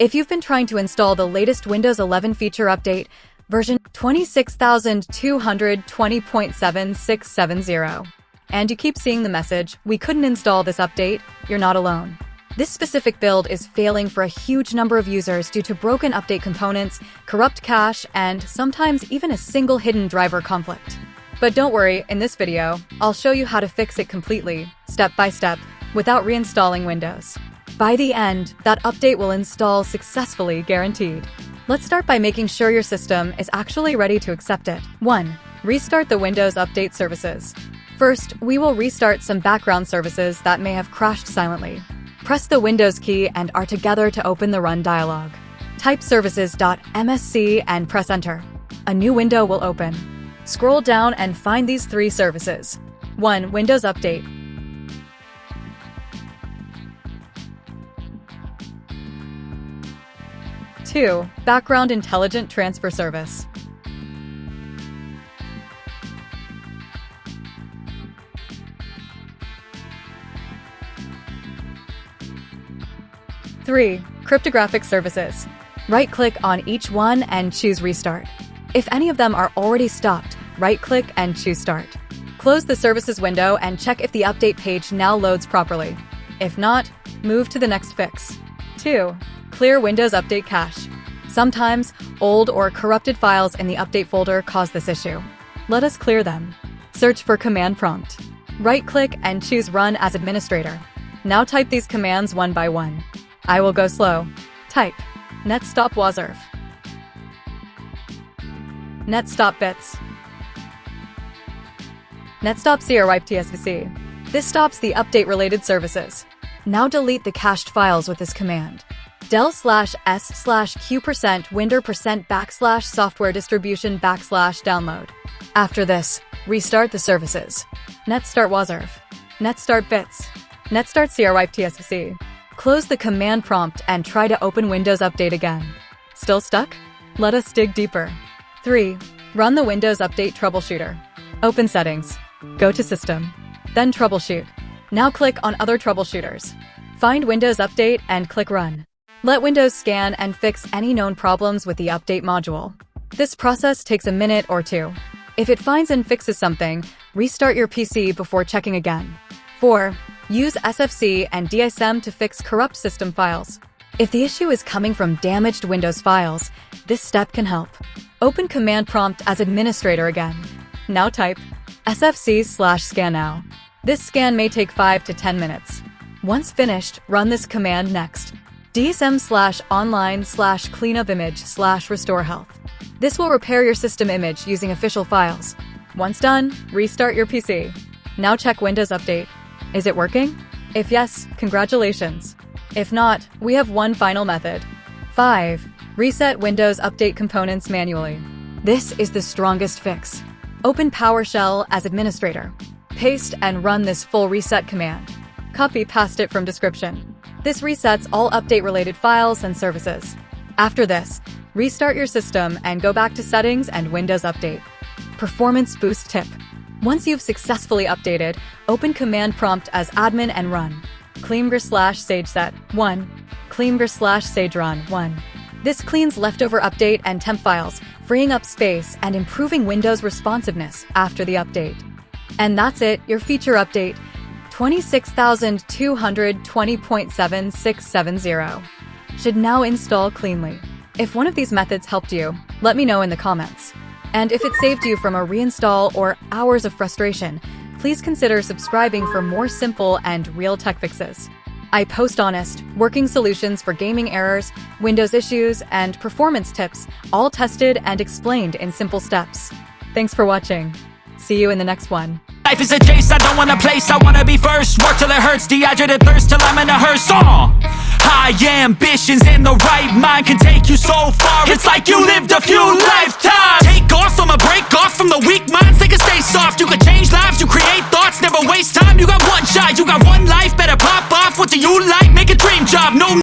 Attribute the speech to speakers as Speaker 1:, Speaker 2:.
Speaker 1: If you've been trying to install the latest Windows 11 feature update, version 26220.7670, and you keep seeing the message, "We couldn't install this update," you're not alone. This specific build is failing for a huge number of users due to broken update components, corrupt cache, and sometimes even a single hidden driver conflict. But don't worry, in this video, I'll show you how to fix it completely, step by step, without reinstalling Windows. By the end, that update will install successfully, guaranteed. Let's start by making sure your system is actually ready to accept it. 1. Restart the Windows Update services. First, we will restart some background services that may have crashed silently. Press the Windows key and R together to open the Run dialog. Type services.msc and press Enter. A new window will open. Scroll down and find these three services. 1. Windows Update. 2. Background Intelligent Transfer Service. 3. Cryptographic Services. Right-click on each one and choose Restart. If any of them are already stopped, right-click and choose Start. Close the Services window and check if the update page now loads properly. If not, move to the next fix. 2. Clear Windows Update cache. Sometimes, old or corrupted files in the Update folder cause this issue. Let us clear them. Search for Command Prompt. Right-click and choose Run as Administrator. Now type these commands one by one. I will go slow. Type netstop wazirf, netstop bits, netstop crwipe tsvc. This stops the update-related services. Now delete the cached files with this command. del/s/q%winder%\software distribution /download. After this, restart the services. netstart wazirf, netstart bits, netstart crwipe tsvc. Close the command prompt and try to open Windows Update again. Still stuck? Let us dig deeper. 3. Run the Windows Update Troubleshooter. Open Settings. Go to System. Then Troubleshoot. Now click on Other Troubleshooters. Find Windows Update and click Run. Let Windows scan and fix any known problems with the Update module. This process takes a minute or two. If it finds and fixes something, restart your PC before checking again. 4. Use SFC and DSM to fix corrupt system files. If the issue is coming from damaged Windows files, this step can help. Open Command Prompt as Administrator again. Now type sfc/scan now. This scan may take 5 to 10 minutes. Once finished, run this command next. dsm/online/cleanupimage/restore health. This will repair your system image using official files. Once done, restart your PC. Now check Windows Update. Is it working? If yes, congratulations. If not, we have one final method. 5. Reset Windows Update components manually. This is the strongest fix. Open PowerShell as Administrator. Paste and run this full reset command. Copy-paste it from description. This resets all update-related files and services. After this, restart your system and go back to Settings and Windows Update. Performance Boost Tip. Once you've successfully updated, open Command Prompt as Admin and run. cleangr/sageset 1. cleangr/sagerun 1. This cleans leftover update and temp files, freeing up space and improving Windows responsiveness after the update. And that's it, your feature update 26220.7670 should now install cleanly. If one of these methods helped you, let me know in the comments. And if it saved you from a reinstall or hours of frustration, please consider subscribing for more simple and real tech fixes. I post honest, working solutions for gaming errors, Windows issues, and performance tips, all tested and explained in simple steps. Thanks for watching. See you in the next one.
Speaker 2: Life is a chase, I don't want a place, I wanna be first. Work till it hurts, dehydrated thirst till I'm in a hearse. High ambitions in the right mind can take you so far. It's like you lived a few lifetimes. Take off from a break off from the weak minds, they can stay soft. You can change lives, you create thoughts, never waste time. You got one shot, you got one life, better pop off. What do you like?